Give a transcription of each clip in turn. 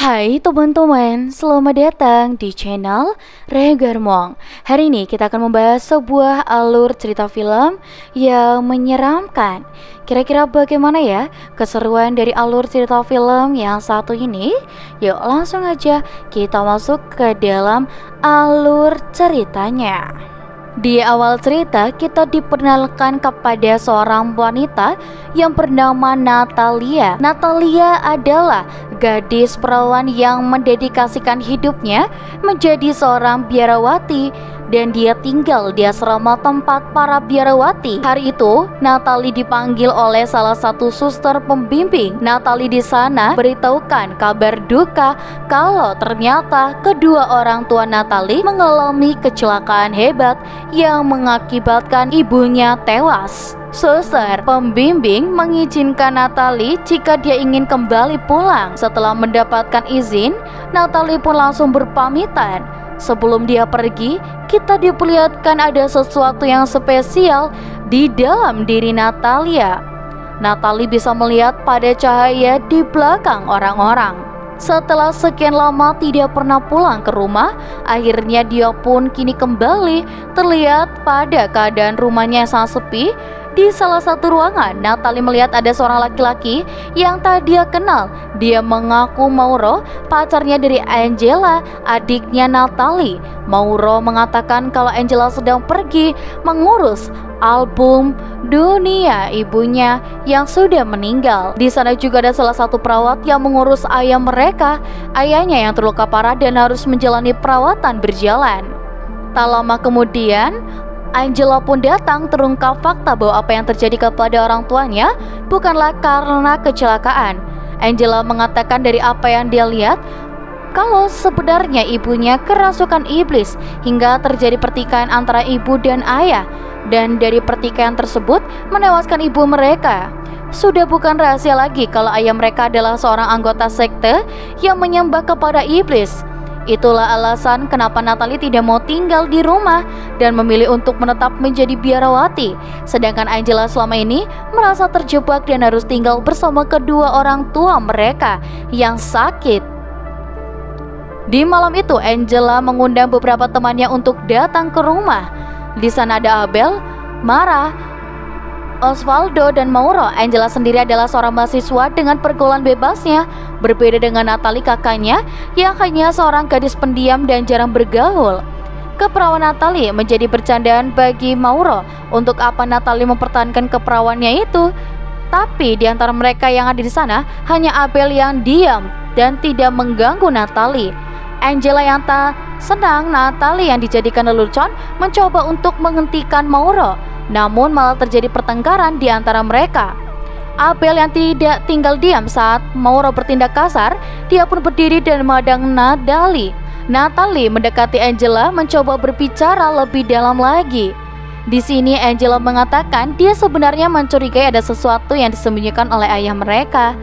Hai teman-teman, selamat datang di channel Regarmong. Hari ini kita akan membahas sebuah alur cerita film yang menyeramkan. Kira-kira bagaimana ya keseruan dari alur cerita film yang satu ini? Yuk langsung aja kita masuk ke dalam alur ceritanya. Di awal cerita kita diperkenalkan kepada seorang wanita yang bernama Natalia. Natalia adalah gadis perawan yang mendedikasikan hidupnya menjadi seorang biarawati dan dia tinggal di asrama tempat para biarawati. Hari itu Natalie dipanggil oleh salah satu suster pembimbing. Natalie di sana beritahukan kabar duka kalau ternyata kedua orang tua Natalie mengalami kecelakaan hebat yang mengakibatkan ibunya tewas. Suster pembimbing mengizinkan Natalie jika dia ingin kembali pulang. Setelah mendapatkan izin, Natalie pun langsung berpamitan. Sebelum dia pergi, kita diperlihatkan ada sesuatu yang spesial di dalam diri Natalia. Natalie bisa melihat pada cahaya di belakang orang-orang. Setelah sekian lama tidak pernah pulang ke rumah, akhirnya dia pun kini kembali terlihat pada keadaan rumahnya yang sangat sepi. Di salah satu ruangan, Natalie melihat ada seorang laki-laki yang tak dia kenal. Dia mengaku Mauro, pacarnya dari Angela, adiknya Natalie. Mauro mengatakan kalau Angela sedang pergi mengurus album dunia ibunya yang sudah meninggal. Di sana juga ada salah satu perawat yang mengurus ayah mereka. Ayahnya yang terluka parah dan harus menjalani perawatan berjalan. Tak lama kemudian, Angela pun datang. Terungkap fakta bahwa apa yang terjadi kepada orang tuanya bukanlah karena kecelakaan. Angela mengatakan dari apa yang dia lihat kalau sebenarnya ibunya kerasukan iblis hingga terjadi pertikaian antara ibu dan ayah, dan dari pertikaian tersebut menewaskan ibu mereka. Sudah bukan rahasia lagi kalau ayah mereka adalah seorang anggota sekte yang menyembah kepada iblis. Itulah alasan kenapa Natalie tidak mau tinggal di rumah dan memilih untuk menetap menjadi biarawati. Sedangkan Angela selama ini merasa terjebak dan harus tinggal bersama kedua orang tua mereka yang sakit. Di malam itu Angela mengundang beberapa temannya untuk datang ke rumah. Di sana ada Abel, Mara, Osvaldo, dan Mauro. Angela sendiri adalah seorang mahasiswa dengan pergaulan bebasnya. Berbeda dengan Natalie kakaknya yang hanya seorang gadis pendiam dan jarang bergaul. Keperawan Natalie menjadi bercandaan bagi Mauro. Untuk apa Natalie mempertahankan keperawannya itu? Tapi di antara mereka yang ada di sana hanya Abel yang diam dan tidak mengganggu Natalie. Angela yang tak senang Natalie yang dijadikan lelucon mencoba untuk menghentikan Mauro, namun malah terjadi pertengkaran di antara mereka. Abel yang tidak tinggal diam saat Mauro bertindak kasar, dia pun berdiri dan memandang Natalie. Natalie mendekati Angela mencoba berbicara lebih dalam lagi. Di sini Angela mengatakan dia sebenarnya mencurigai ada sesuatu yang disembunyikan oleh ayah mereka.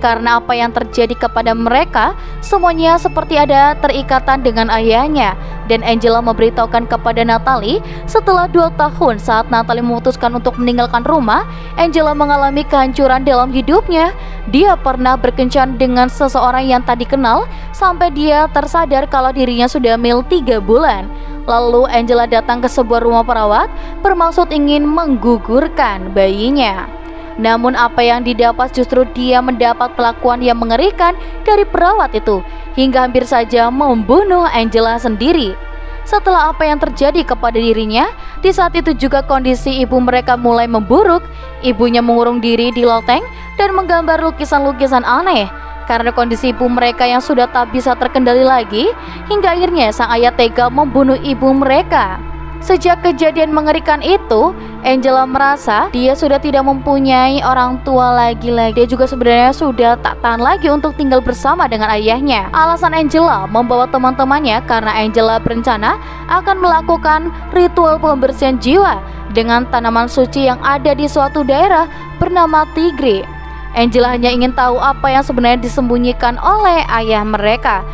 Karena apa yang terjadi kepada mereka, semuanya seperti ada terikatan dengan ayahnya. Dan Angela memberitahukan kepada Natalie setelah 2 tahun saat Natalie memutuskan untuk meninggalkan rumah, Angela mengalami kehancuran dalam hidupnya. Dia pernah berkencan dengan seseorang yang tak dikenal sampai dia tersadar kalau dirinya sudah hamil 3 bulan. Lalu Angela datang ke sebuah rumah perawat bermaksud ingin menggugurkan bayinya. Namun apa yang didapat justru dia mendapat perlakuan yang mengerikan dari perawat itu, hingga hampir saja membunuh Angela sendiri. Setelah apa yang terjadi kepada dirinya, di saat itu juga kondisi ibu mereka mulai memburuk. Ibunya mengurung diri di loteng dan menggambar lukisan-lukisan aneh. Karena kondisi ibu mereka yang sudah tak bisa terkendali lagi, hingga akhirnya sang ayah tega membunuh ibu mereka. Sejak kejadian mengerikan itu, Angela merasa dia sudah tidak mempunyai orang tua lagi. Dia juga sebenarnya sudah tak tahan lagi untuk tinggal bersama dengan ayahnya. Alasan Angela membawa teman-temannya karena Angela berencana akan melakukan ritual pembersihan jiwa dengan tanaman suci yang ada di suatu daerah bernama Tigri. Angela hanya ingin tahu apa yang sebenarnya disembunyikan oleh ayah mereka.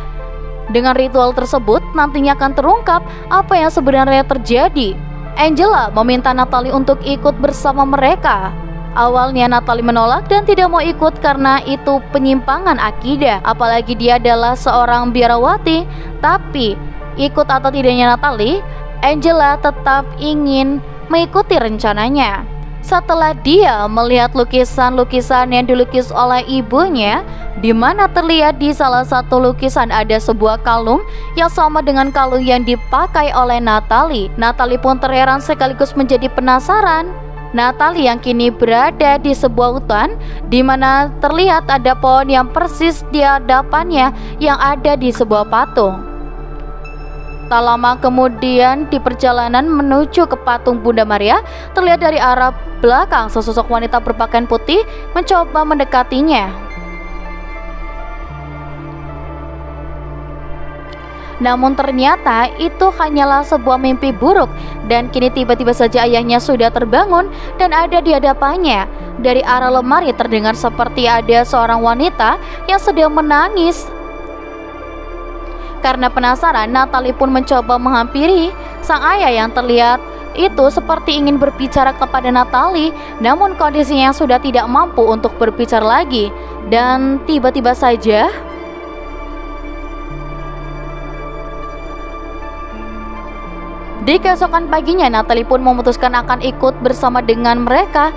Dengan ritual tersebut nantinya akan terungkap apa yang sebenarnya terjadi. Angela meminta Natalie untuk ikut bersama mereka. Awalnya Natalie menolak dan tidak mau ikut karena itu penyimpangan akidah, apalagi dia adalah seorang biarawati. Tapi ikut atau tidaknya Natalie, Angela tetap ingin mengikuti rencananya. Setelah dia melihat lukisan-lukisan yang dilukis oleh ibunya, di mana terlihat di salah satu lukisan ada sebuah kalung yang sama dengan kalung yang dipakai oleh Natalie. Natalie pun terheran sekaligus menjadi penasaran. Natalie yang kini berada di sebuah hutan, di mana terlihat ada pohon yang persis di hadapannya yang ada di sebuah patung. Tak lama kemudian di perjalanan menuju ke patung Bunda Maria, terlihat dari arah belakang sesosok wanita berpakaian putih mencoba mendekatinya. Namun ternyata itu hanyalah sebuah mimpi buruk, dan kini tiba-tiba saja ayahnya sudah terbangun dan ada di hadapannya. Dari arah lemari terdengar seperti ada seorang wanita yang sedang menangis. Karena penasaran, Natalie pun mencoba menghampiri sang ayah yang terlihat itu seperti ingin berbicara kepada Natalie, namun kondisinya sudah tidak mampu untuk berbicara lagi. Dan tiba-tiba saja di keesokan paginya, Natalie pun memutuskan akan ikut bersama dengan mereka.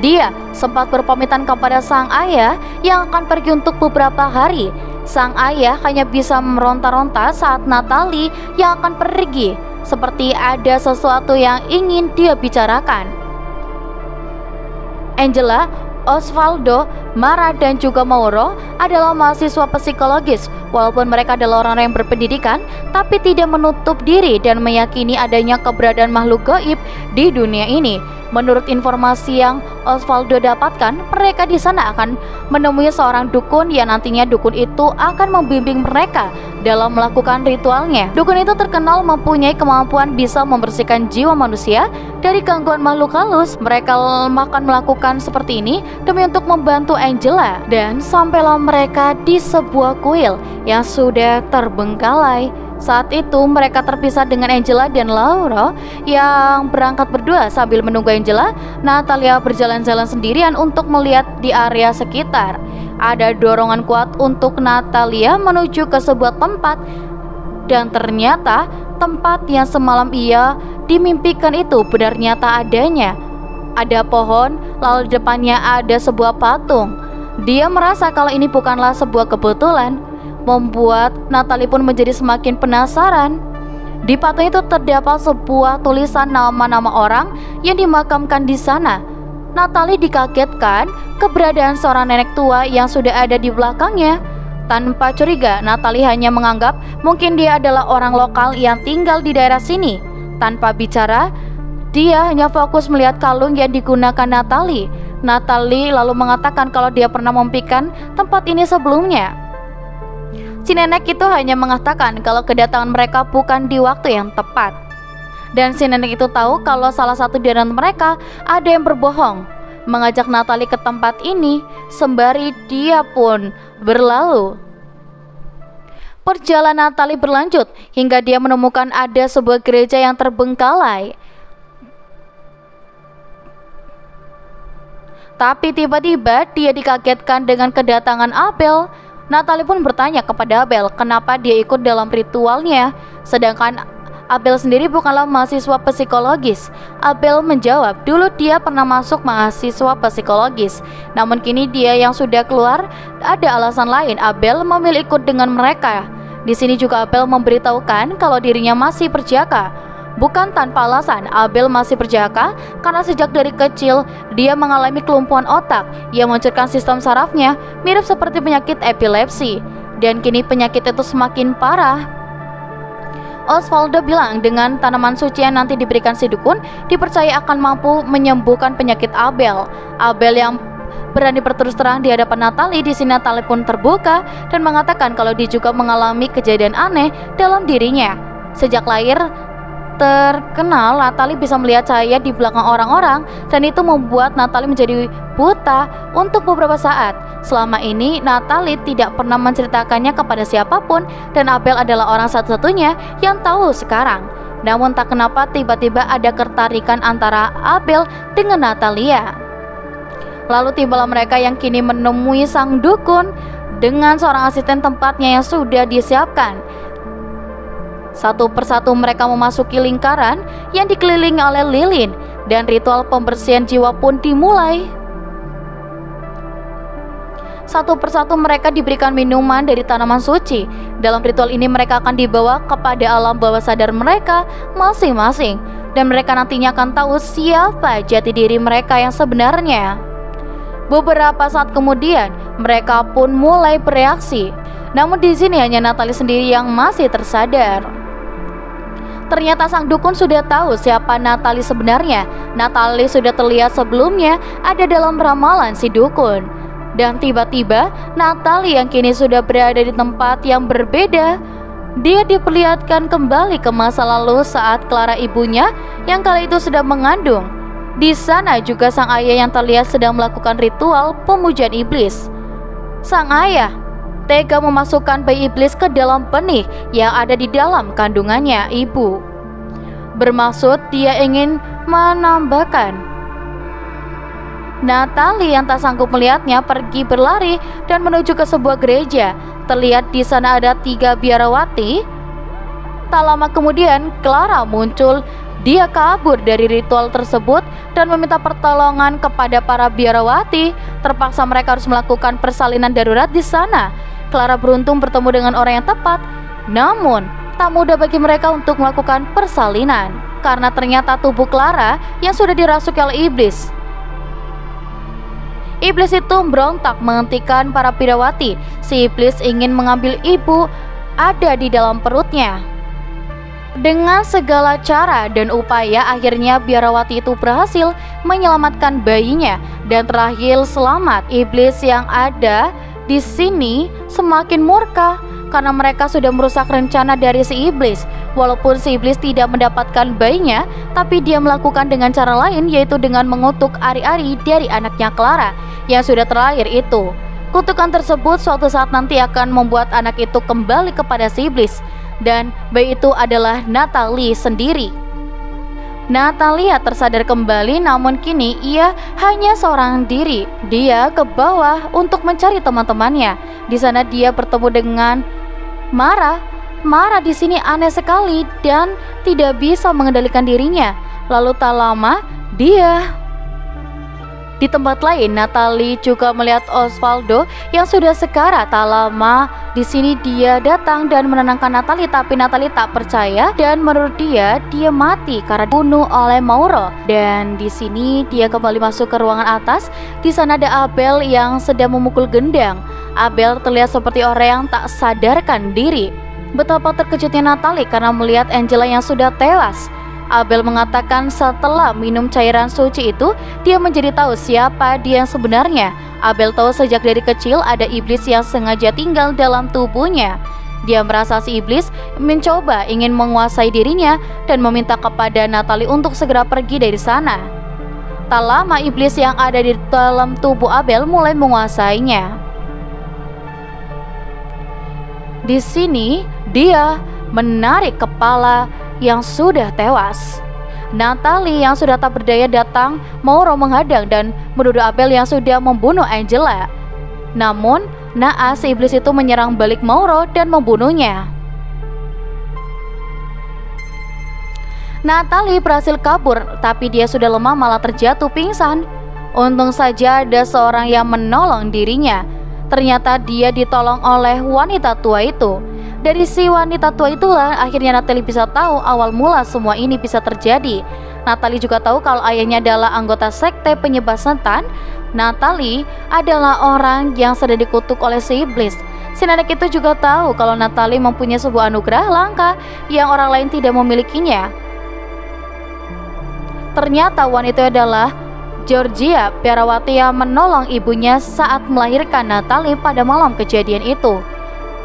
Dia sempat berpamitan kepada sang ayah yang akan pergi untuk beberapa hari. Sang ayah hanya bisa meronta-ronta saat Natalie yang akan pergi, seperti ada sesuatu yang ingin dia bicarakan. Angela, Osvaldo, Mara, dan juga Mauro adalah mahasiswa psikologis. Walaupun mereka adalah orang yang berpendidikan, tapi tidak menutup diri dan meyakini adanya keberadaan makhluk gaib di dunia ini. Menurut informasi yang Osvaldo dapatkan, mereka di sana akan menemui seorang dukun yang nantinya dukun itu akan membimbing mereka dalam melakukan ritualnya. Dukun itu terkenal mempunyai kemampuan bisa membersihkan jiwa manusia dari gangguan makhluk halus. Mereka akan melakukan seperti ini demi untuk membantu Angela, dan sampailah mereka di sebuah kuil yang sudah terbengkalai. Saat itu mereka terpisah dengan Angela dan Laura yang berangkat berdua. Sambil menunggu Angela, Natalia berjalan-jalan sendirian untuk melihat di area sekitar. Ada dorongan kuat untuk Natalia menuju ke sebuah tempat, dan ternyata tempat yang semalam ia dimimpikan itu benar nyata adanya. Ada pohon, lalu di depannya ada sebuah patung. Dia merasa kalau ini bukanlah sebuah kebetulan, membuat Natalie pun menjadi semakin penasaran. Di patung itu terdapat sebuah tulisan nama-nama orang yang dimakamkan di sana. Natalie dikagetkan keberadaan seorang nenek tua yang sudah ada di belakangnya. Tanpa curiga, Natalie hanya menganggap mungkin dia adalah orang lokal yang tinggal di daerah sini. Tanpa bicara, dia hanya fokus melihat kalung yang digunakan Natalie. Natalie lalu mengatakan kalau dia pernah memimpikan tempat ini sebelumnya. Si nenek itu hanya mengatakan kalau kedatangan mereka bukan di waktu yang tepat. Dan si nenek itu tahu kalau salah satu di antara mereka ada yang berbohong, mengajak Natalie ke tempat ini, sembari dia pun berlalu. Perjalanan Natalie berlanjut hingga dia menemukan ada sebuah gereja yang terbengkalai. Tapi tiba-tiba dia dikagetkan dengan kedatangan Abel. Natalie pun bertanya kepada Abel kenapa dia ikut dalam ritualnya, sedangkan Abel sendiri bukanlah mahasiswa psikologis. Abel menjawab dulu dia pernah masuk mahasiswa psikologis, namun kini dia yang sudah keluar. Ada alasan lain Abel memilih ikut dengan mereka. Di sini juga Abel memberitahukan kalau dirinya masih perjaka. Bukan tanpa alasan, Abel masih perjaka karena sejak dari kecil dia mengalami kelumpuhan otak yang menghancurkan sistem sarafnya, mirip seperti penyakit epilepsi. Dan kini penyakit itu semakin parah. Osvaldo bilang dengan tanaman suci yang nanti diberikan si dukun dipercaya akan mampu menyembuhkan penyakit Abel. Abel yang berani berterus terang di hadapan Natalie. Di sini Natalie pun terbuka dan mengatakan kalau dia juga mengalami kejadian aneh dalam dirinya. Sejak lahir terkenal, Natalie bisa melihat cahaya di belakang orang-orang, dan itu membuat Natalie menjadi buta untuk beberapa saat. Selama ini Natalie tidak pernah menceritakannya kepada siapapun, dan Abel adalah orang satu-satunya yang tahu sekarang. Namun tak kenapa tiba-tiba ada ketertarikan antara Abel dengan Natalia. Lalu tibalah mereka yang kini menemui sang dukun dengan seorang asisten tempatnya yang sudah disiapkan. Satu persatu mereka memasuki lingkaran yang dikelilingi oleh lilin, dan ritual pembersihan jiwa pun dimulai. Satu persatu mereka diberikan minuman dari tanaman suci. Dalam ritual ini mereka akan dibawa kepada alam bawah sadar mereka masing-masing, dan mereka nantinya akan tahu siapa jati diri mereka yang sebenarnya. Beberapa saat kemudian mereka pun mulai bereaksi. Namun di sini hanya Natalie sendiri yang masih tersadar. Ternyata sang dukun sudah tahu siapa Natalie sebenarnya. Natalie sudah terlihat sebelumnya ada dalam ramalan si dukun. Dan tiba-tiba Natalie yang kini sudah berada di tempat yang berbeda. Dia diperlihatkan kembali ke masa lalu saat Clara ibunya yang kali itu sedang mengandung. Di sana juga sang ayah yang terlihat sedang melakukan ritual pemujaan iblis. Sang ayah tega memasukkan bayi iblis ke dalam benih yang ada di dalam kandungannya ibu. Bermaksud dia ingin menambahkan. Natalie yang tak sanggup melihatnya pergi berlari dan menuju ke sebuah gereja. Terlihat di sana ada 3 biarawati. Tak lama kemudian Clara muncul. Dia kabur dari ritual tersebut dan meminta pertolongan kepada para biarawati. Terpaksa mereka harus melakukan persalinan darurat di sana. Clara beruntung bertemu dengan orang yang tepat. Namun tak mudah bagi mereka untuk melakukan persalinan, karena ternyata tubuh Clara yang sudah dirasuki oleh iblis. Iblis itu berontak menghentikan para biarawati. Si iblis ingin mengambil ibu ada di dalam perutnya. Dengan segala cara dan upaya akhirnya biarawati itu berhasil menyelamatkan bayinya dan terakhir selamat. Iblis yang ada di sini semakin murka karena mereka sudah merusak rencana dari si iblis. Walaupun si iblis tidak mendapatkan bayinya, tapi dia melakukan dengan cara lain, yaitu dengan mengutuk ari-ari dari anaknya Clara yang sudah terlahir itu. Kutukan tersebut suatu saat nanti akan membuat anak itu kembali kepada si iblis, dan bayi itu adalah Natalie sendiri. Natalia tersadar kembali, namun kini ia hanya seorang diri. Dia ke bawah untuk mencari teman-temannya. Di sana dia bertemu dengan Mara. Mara di sini aneh sekali dan tidak bisa mengendalikan dirinya. Lalu tak lama dia di tempat lain, Natalie juga melihat Osvaldo yang sudah sekarat. Tak lama di sini dia datang dan menenangkan Natalie, tapi Natalie tak percaya dan menurut dia mati karena dibunuh oleh Mauro. Dan di sini dia kembali masuk ke ruangan atas. Di sana ada Abel yang sedang memukul gendang. Abel terlihat seperti orang yang tak sadarkan diri. Betapa terkejutnya Natalie karena melihat Angela yang sudah tewas. Abel mengatakan setelah minum cairan suci itu, dia menjadi tahu siapa dia yang sebenarnya. Abel tahu sejak dari kecil ada iblis yang sengaja tinggal dalam tubuhnya. Dia merasa si iblis mencoba ingin menguasai dirinya dan meminta kepada Natalie untuk segera pergi dari sana. Tak lama iblis yang ada di dalam tubuh Abel mulai menguasainya. Di sini dia menarik kepala yang sudah tewas. Natalie yang sudah tak berdaya datang. Mauro menghadang dan menuduh Abel yang sudah membunuh Angela. Namun naas iblis itu menyerang balik Mauro dan membunuhnya. Natalie berhasil kabur, tapi dia sudah lemah malah terjatuh pingsan. Untung saja ada seorang yang menolong dirinya. Ternyata dia ditolong oleh wanita tua itu. Dari si wanita tua itulah akhirnya Natalie bisa tahu awal mula semua ini bisa terjadi. Natalie juga tahu kalau ayahnya adalah anggota sekte penyembah setan. Natalie adalah orang yang sedang dikutuk oleh si iblis. Si nenek itu juga tahu kalau Natalie mempunyai sebuah anugerah langka yang orang lain tidak memilikinya. Ternyata wanita itu adalah Georgia, biarawati yang menolong ibunya saat melahirkan Natalie pada malam kejadian itu.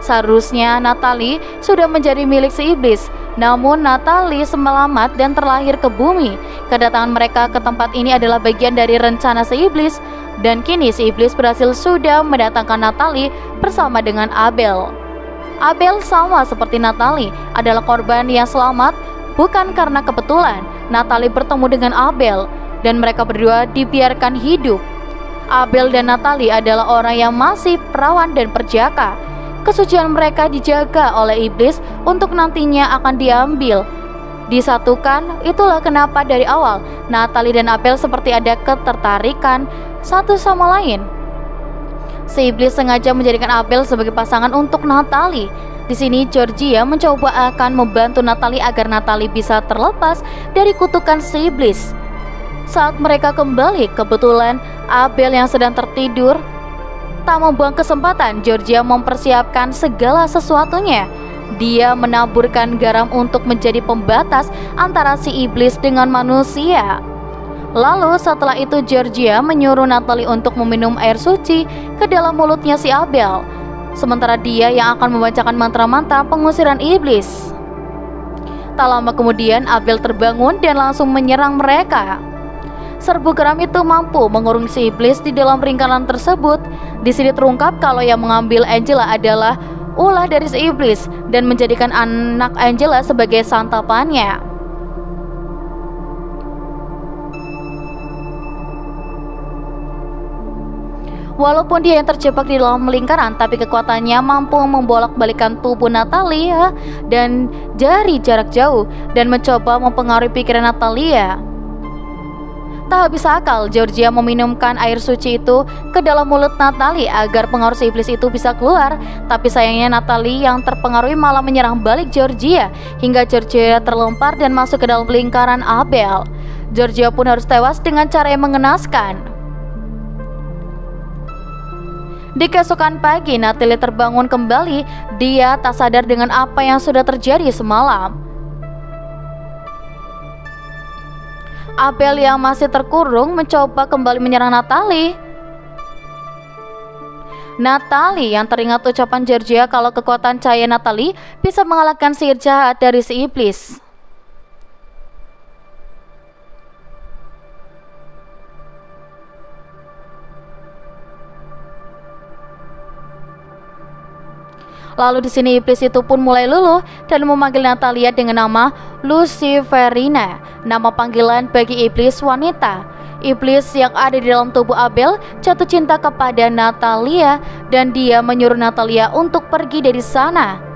Seharusnya Natalie sudah menjadi milik si iblis, namun Natalie selamat dan terlahir ke bumi. Kedatangan mereka ke tempat ini adalah bagian dari rencana si iblis, dan kini si iblis berhasil sudah mendatangkan Natalie bersama dengan Abel. Abel sama seperti Natalie adalah korban yang selamat, bukan karena kebetulan Natalie bertemu dengan Abel dan mereka berdua dibiarkan hidup. Abel dan Natalie adalah orang yang masih perawan dan perjaka. Kesucian mereka dijaga oleh iblis untuk nantinya akan diambil, disatukan. Itulah kenapa dari awal Natalie dan Abel seperti ada ketertarikan satu sama lain. Si iblis sengaja menjadikan Abel sebagai pasangan untuk Natalie. Di sini Georgia mencoba akan membantu Natalie agar Natalie bisa terlepas dari kutukan si iblis. Saat mereka kembali, kebetulan Abel yang sedang tertidur. Tak membuang kesempatan, Georgia mempersiapkan segala sesuatunya. Dia menaburkan garam untuk menjadi pembatas antara si iblis dengan manusia. Lalu setelah itu Georgia menyuruh Natalie untuk meminum air suci ke dalam mulutnya si Abel, sementara dia yang akan membacakan mantra-mantra pengusiran iblis. Tak lama kemudian Abel terbangun dan langsung menyerang mereka. Serbu garam itu mampu mengurung si iblis di dalam lingkaran tersebut. Di sini terungkap kalau yang mengambil Angela adalah ulah dari si iblis dan menjadikan anak Angela sebagai santapannya. Walaupun dia yang terjebak di dalam lingkaran, tapi kekuatannya mampu membolak-balikan tubuh Natalia dan dari jarak jauh dan mencoba mempengaruhi pikiran Natalia. Tak habis akal, Georgia meminumkan air suci itu ke dalam mulut Natalie agar pengaruh si iblis itu bisa keluar. Tapi sayangnya Natalie yang terpengaruhi malah menyerang balik Georgia hingga Georgia terlempar dan masuk ke dalam lingkaran Abel. Georgia pun harus tewas dengan cara yang mengenaskan. Di keesokan pagi, Natalie terbangun kembali. Dia tak sadar dengan apa yang sudah terjadi semalam. Abel yang masih terkurung mencoba kembali menyerang Natalie. Natalie yang teringat ucapan Georgia kalau kekuatan cahaya Natalie bisa mengalahkan sihir jahat dari si iblis. Lalu di sini iblis itu pun mulai luluh dan memanggil Natalia dengan nama Luciferina, nama panggilan bagi iblis wanita. Iblis yang ada di dalam tubuh Abel jatuh cinta kepada Natalia dan dia menyuruh Natalia untuk pergi dari sana.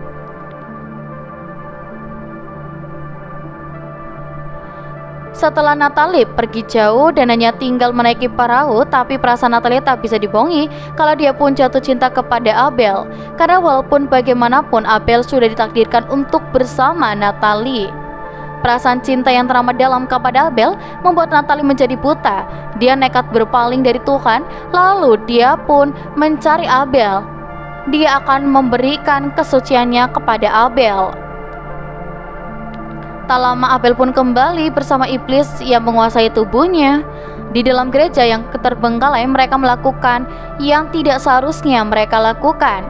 Setelah Natalie pergi jauh dan hanya tinggal menaiki perahu, tapi perasaan Natalie tak bisa dibohongi kalau dia pun jatuh cinta kepada Abel. Karena walaupun bagaimanapun Abel sudah ditakdirkan untuk bersama Natalie. Perasaan cinta yang teramat dalam kepada Abel membuat Natalie menjadi buta. Dia nekat berpaling dari Tuhan, lalu dia pun mencari Abel. Dia akan memberikan kesuciannya kepada Abel. Tak lama Abel pun kembali bersama iblis yang menguasai tubuhnya. Di dalam gereja yang terbengkalai, mereka melakukan yang tidak seharusnya mereka lakukan.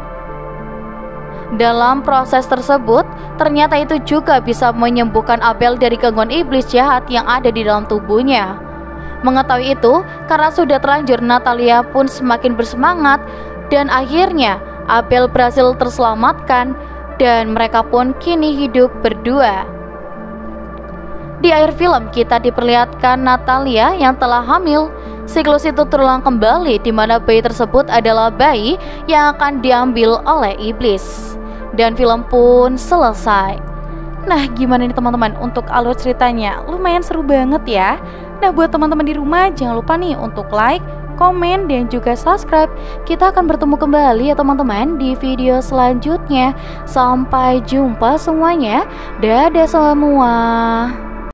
Dalam proses tersebut, ternyata itu juga bisa menyembuhkan Abel dari gangguan iblis jahat yang ada di dalam tubuhnya. Mengetahui itu, karena sudah terlanjur, Natalia pun semakin bersemangat dan akhirnya Abel berhasil terselamatkan dan mereka pun kini hidup berdua. Di akhir film kita diperlihatkan Natalia yang telah hamil. Siklus itu terulang kembali di mana bayi tersebut adalah bayi yang akan diambil oleh iblis. Dan film pun selesai. Nah, gimana nih teman-teman untuk alur ceritanya? Lumayan seru banget ya. Nah, buat teman-teman di rumah jangan lupa nih untuk like, komen, dan juga subscribe. Kita akan bertemu kembali ya teman-teman di video selanjutnya. Sampai jumpa semuanya. Dadah semua.